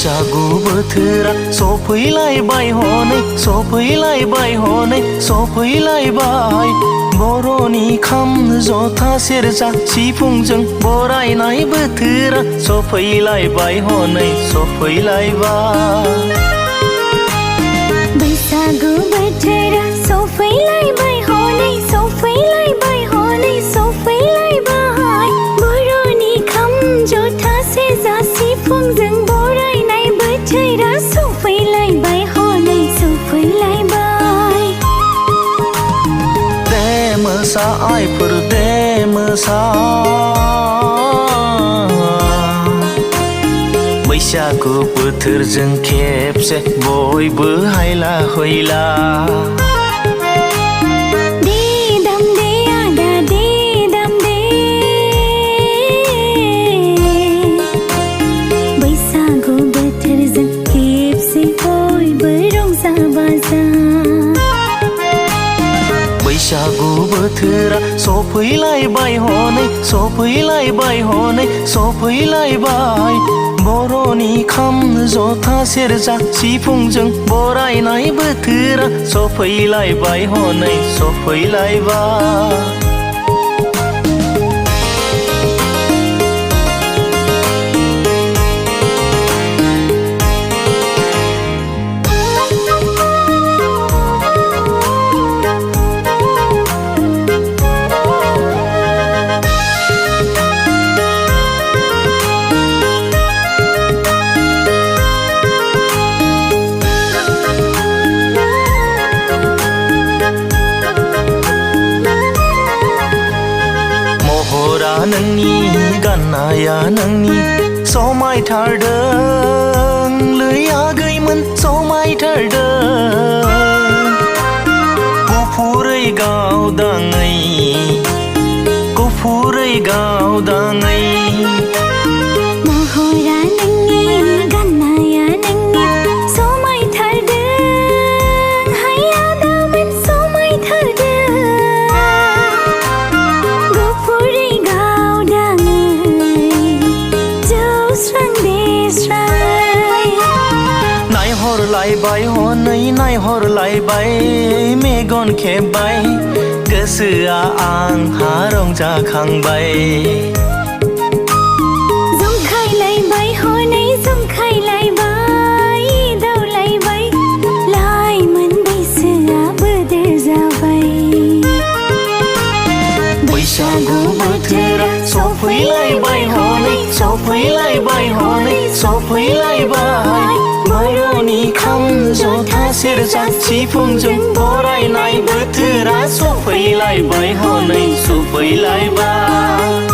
बैसागु बोथोरा सफैलायबाय हनै सफैलायबाय हनै सफैलायबाय बर'नि खाम जथा सेरजा सिफुंजों बरायनाय बोथोरा सफैलायबाय हनै सफैलायबाय बैसागु बोथोरा सफैलायबाय हनै सफैलायबाय हनै सफैलायबाय बर'नि खाम जथा सेरजा सिफुंजों बरायनाय बोथोरा सफैलायबाय हनै सफैलायबाय दे मोसा आइफोर दे मोसा बैसागु बोथोरजों खेबसे बयबो हायला हुइला दे दाम दे आदा दे दाम दे बैसागु बोथोरजों खेबसे बयबो रंजा बाजा बैसागु बोथोरा सफैलायबाय हनै सफैलायबाय हनै सफैलायबाय बर'नि खाम जथा सेरजा सिफुंजों बरायनाय बोथोरा सफैलायबाय हनै सफैलायबाय नोंनि गाननाया नोंनि समायथारदों लै आगैमोन समायथारदों गुफुरै गावदाङै गुफुरै गावदाङै महरा नोंनि गाननाया नोंनि समायथारदों हाय आदामोन समायथारदों गुफुरै नायहरलायबाय हनै नायहरलायबाय मेगन खेबबाय गोसोआ आंहा रंजाखांबाय जंखायलायबाय हनै जंखायलायबाय दावलायबाय लाइमोन बैसोआ बोदोर जाबाय बैसागु बोथोरा सफैलायबाय हनै सफैलायबाय हनै सफैलायबाय बर'नि खाम जथा सेरजा सिफुंजों बरायनाय बोथोरा सफैलायबाय हनै सफैलायबाय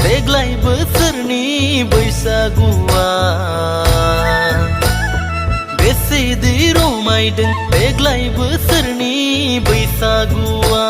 देग्लाय बोसोरनि बैसागुआ बेसेदि रमायदों देग्लाय बोसोरनि बैसागुआ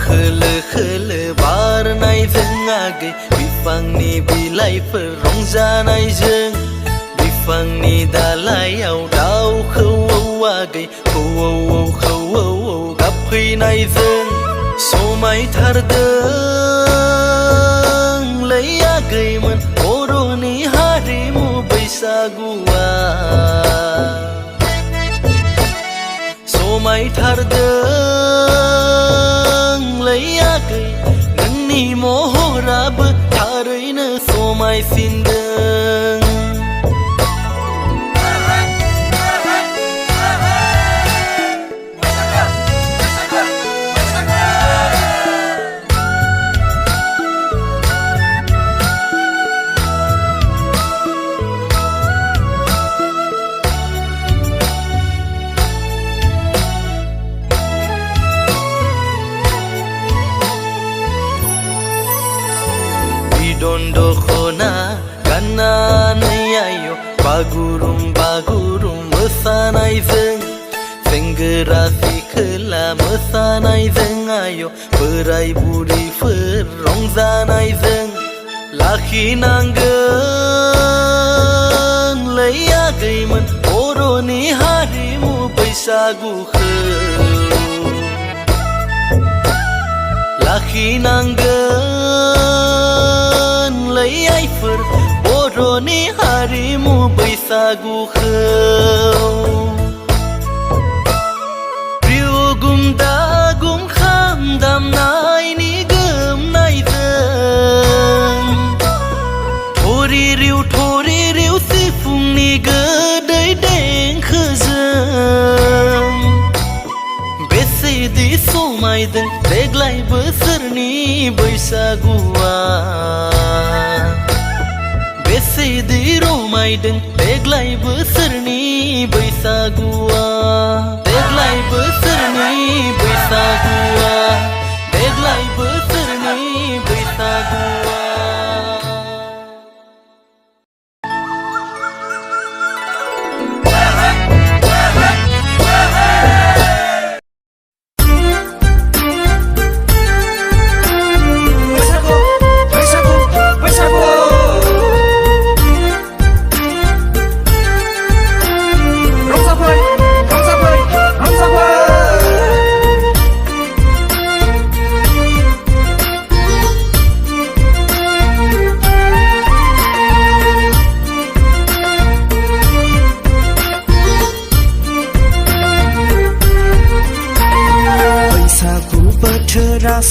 खोलो खोलो बारनायजों आगै बिफांनि बिलाइफोर रंजानायजों बिफांनि दालायाव दाउ खौवौआगै खौवौ खौवौ गाबफैनायजों समायथारदोंलै आगैमोन बर'नि हारिमु बैसागुआ समायथारदोंलै आगै नोंनि महराबो थारैनो समायसिनदों बिदन दखना गाननानै आय' बागुरुम बागुरुम मोसानायजों सेंग्रा सिख्ला मोसानायजों आय' बोराय बुरैफोर रंजानायजों लाखिनांगोनलै आगैमोन बर'नि हारिमु बैसागुखौ लाखिनांगोनलै आइफोर बर'नि हारिमु बैसागुखौ रिउगुम दागुम खाम दामनायनि गोमनायजों थरि रिउ सिफुंनि गोदै देंखोजों बेसेदि समायदों देग्लाय बोसोरनि बैसागुआ बेसेदि रमायदों देग्लाय बोसोरनि बैसागुआ देग्लाय बोसोरनि बैसागुआ देग्लाय बोसोरनि बैसागुआ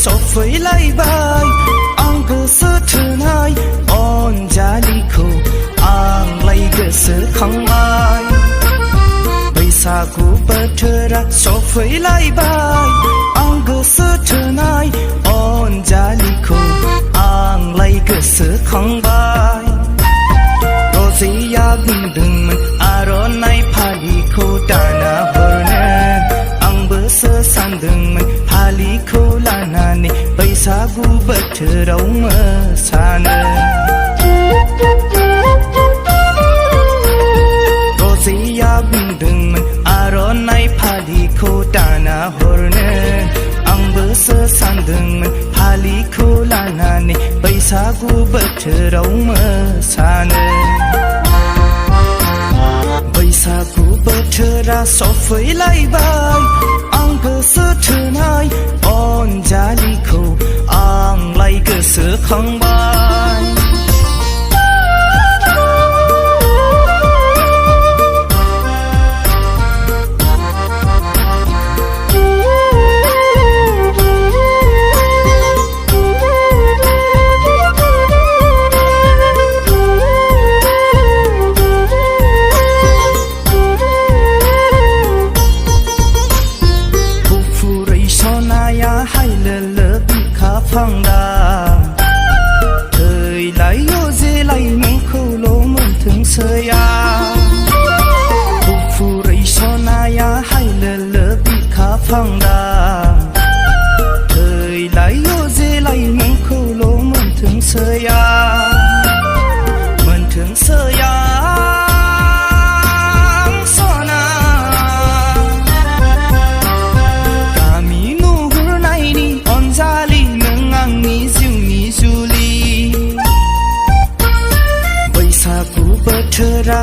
सफैलायबाय आं गोसो थोनाय अनजालिखौ आंलाय गोसोखांबाय बैसागु बोथोरा सफैलायबाय आं गोसो थोनाय अनजालिखौ आंलाय गोसोखांबाय रजेया बुंदोंमोन आर'नाइ फालिखौ दाना हरनो आंबोसो सानदोंमोन फालिखौ लानानै बैसागु बोथोराव मोसानो रजेया बुंदोंमोन आर'नाइ फालिखौ दाना हरनो आंबोसो सानदोंमोन फालिखौ लानानै बैसागु बोथोराव मोसानो बैसागु बोथोरा सफैलायबाय आं गोसो थोनाय अनजालिखौ आंलाय गोसोखांबाय फांदा थैलायो जेलाय नोंखौल' मोनथोंसैया गुफुरै सनाया हायलोलो बिखा फांदा थैलायो जेलाय नोंखौल' मोनथोंसैया मोनथोंसैया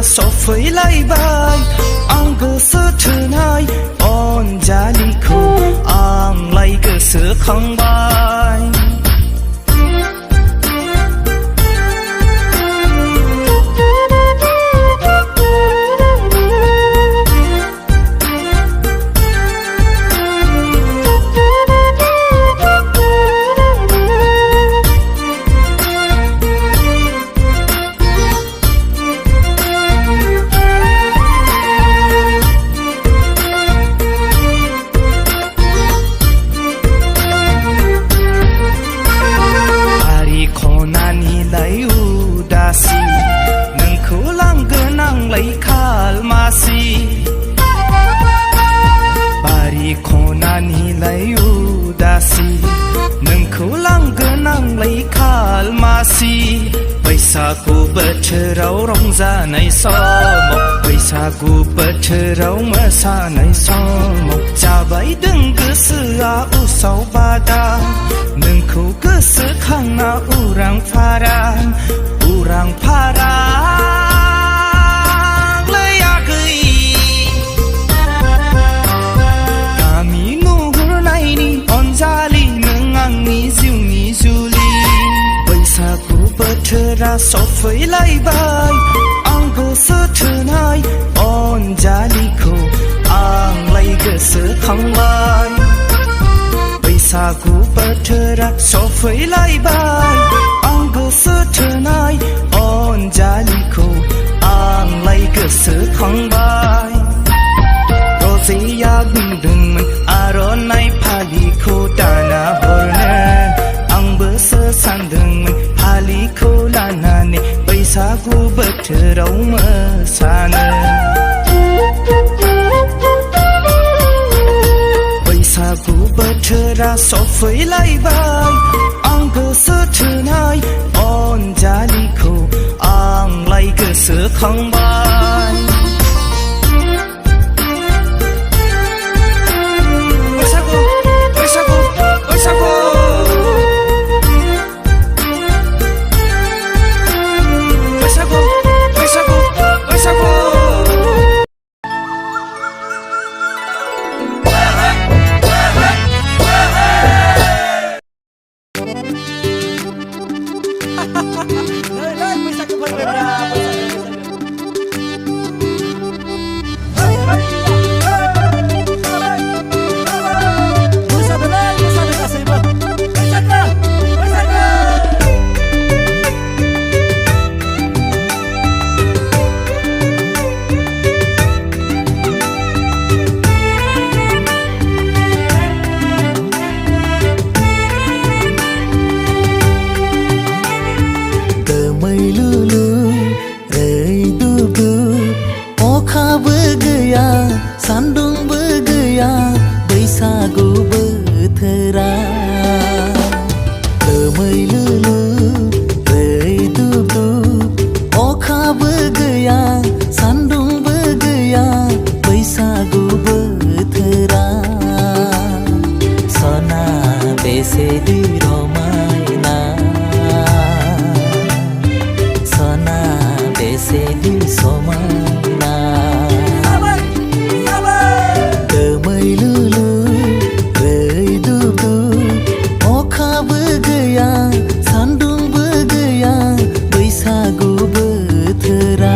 सफैलायबाय आं गोसो थोनाय अनजालिखौ आंलाय गोसोखांबाय बारि खनानिलाय उदासि नोंखौ लांगोन आंलाय खालमासि बैसागु बोथोराव रंजानाय समाव बैसागु बोथोराव मोसानाय समाव जाबायदों गोसोआ उसाव बादा नोंखौ गोसोखांना उरां फारां बोथोरा सफैलायबाय आं गोसो थोनाय अनजालिखौ आंलाय गोसोखांबाय बैसागु बोथोरा सफैलायबाय आं गोसो थोनाय अनजालिखौ आंलाय गोसोखांबाय रजेया बुंदोंमोन आर'नाइ फालिखौ दाना हरनो आंबोसो सानदोंमोन फालिखौ लानानै बैसागु बोथोराव मोसानो बैसागु बोथोरा सफैलायबाय आं गोसो थोनाय अनजालिखौ आंलाय गोसोखांबाय सान्दुंबो गैया बैसागु बोथोरा दोमैलुलु रैदुबदुब अखाबो गैया सान्दुंबो गैया बैसागु बोथोरा सना बेसेदि रमायना सना बेसेदि समायना सान्दुंबो गैया बैसागु बोथोरा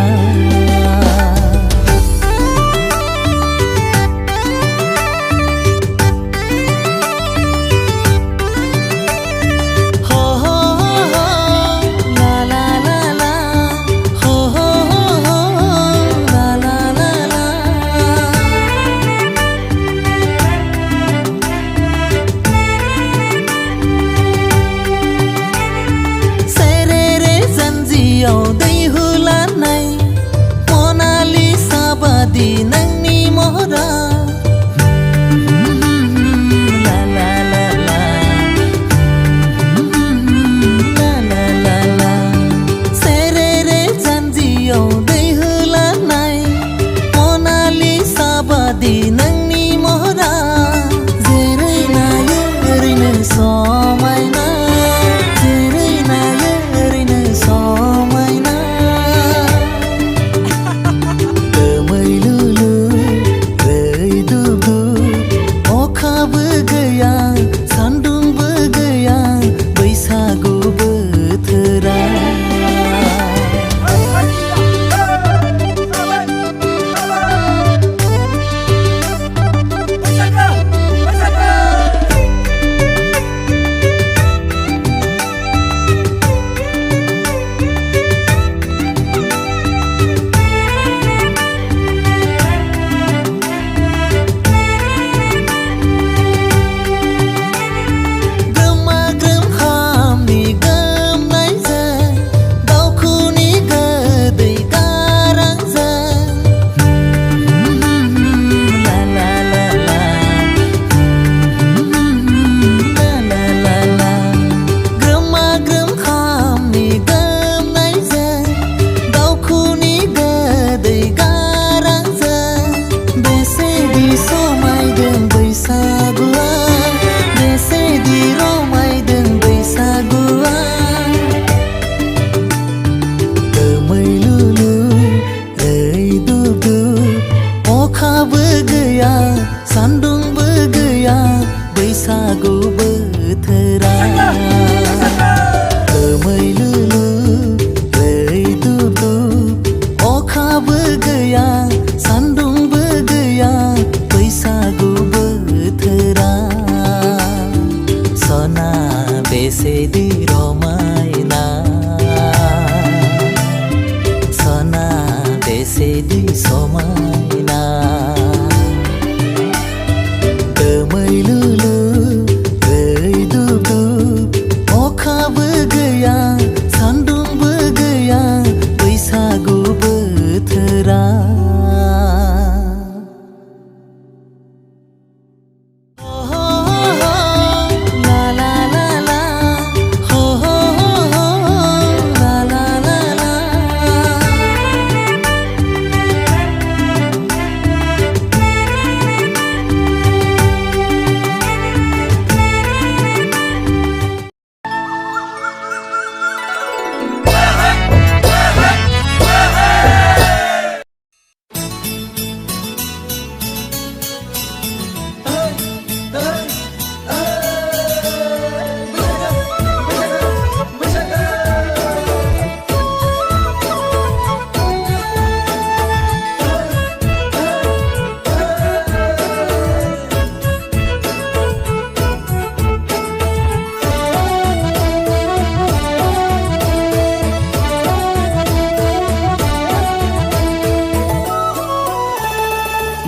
दै हुलानाय मनालिसा बादि नोंनि महरा ला ला ला ला ला ला ला ला सेरेरे जानजियाव दै हुलानाय मनालिसा बादि नोंनि महरा जेरै नायो ओरैनो समायना जेरै नायो ओरैनो समायना बैसागु बोथोरा दोमैलुलु रैदुबदुब अखाबो गैया सान्दुंबो गैया बैसागु बोथोरा सना बेसेदि रमायना सना बेसेदि समायना दोमैलुलु रैदुबदुब अखाबो गैया सान्दुंबो गैया बैसागु बोथोरा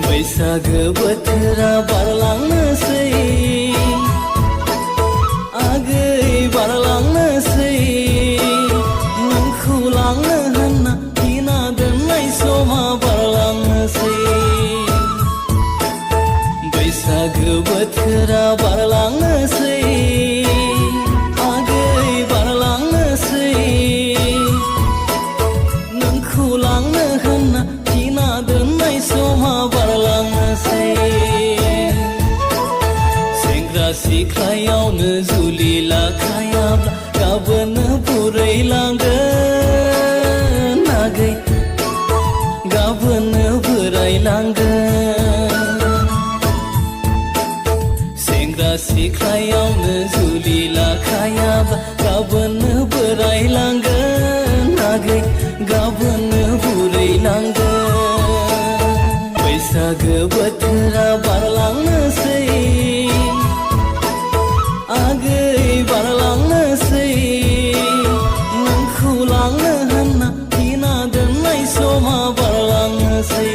बैसागो बोथोरा बारलांनोसै आगै बारलांनोसै नोंखौ लांनो होनना थिना दोननाय समा बारलांनोसै बैसागो बोथोरा बारलांनोसै आगै बारलांनोसै नोंखौ लांनो होनना थिना दोननाय समा बारलांनोसै सेंग्रा सिख्लायावनो जुलि लाखायाब्ला गाबोननो बुरैलांगोन आगै गाबोननो बोरायलांगोन सेंग्रा सिख्लायावनो जुलि लाखायाब्ला गाबोननो बोरायलांगोन आगै गाबोननो बुरैलांगोन बैसागो बोथोरा बारलांनोसै आगै बारलांनोसै नोंखौ लांनो होनना थिना दोननाय समा बारलांनोसै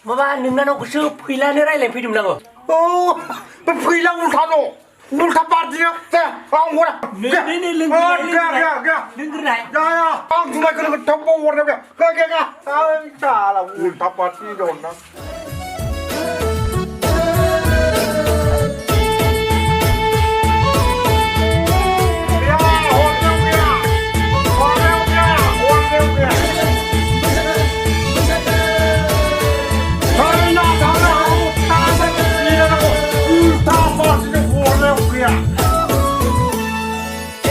माबा नोंनानावखौसो फैलानो रायलायनो फैदोंमोन आङो औ बे फैला उल्था दं उल्था पार्टिया दे आं हरा नै लोंग्रोनाय आं जुमाय खोनो थाब हरनाय गया साला उल्था पार्टी दं ना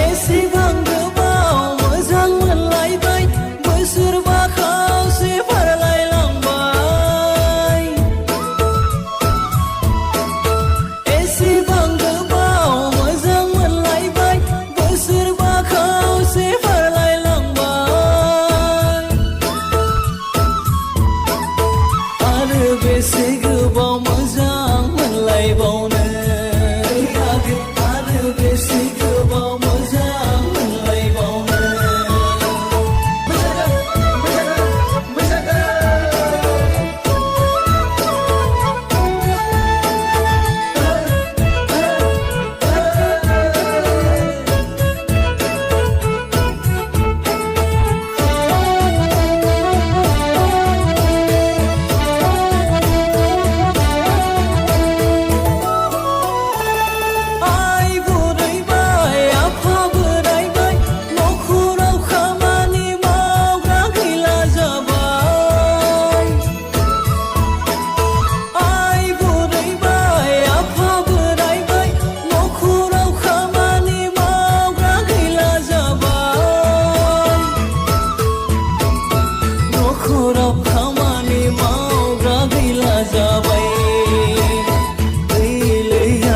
एसेबां गोबाव मोजां मोनलायबाय बोसोरबा खावसे बारलायलांबाय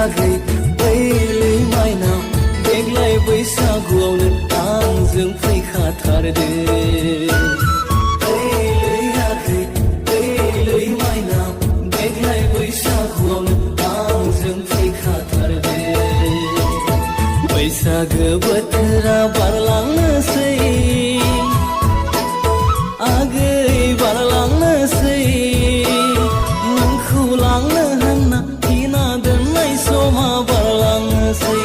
फैयाखै ओइलै माइनाव देग्लाय बैसागुआवनो आंजों फैखाथारदो फैयाखै ओइलै माइनाव देग्लाय बैसागुआवनो आंजों फैखाथारदो बैसागो बोथोरा बारलांनोसै आगै बारलांनोसै नोंखौ लांनो होनना थिना दोननाय समा बारलांनोसै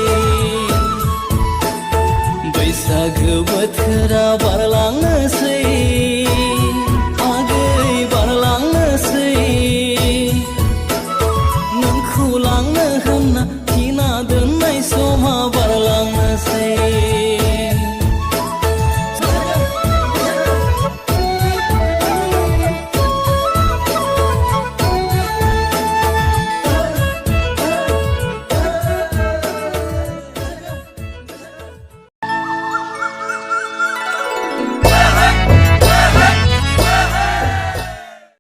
बैसागो बोथोरा बारलांनोसै आगै बारलांनोसै नोंखौ लांनो होनना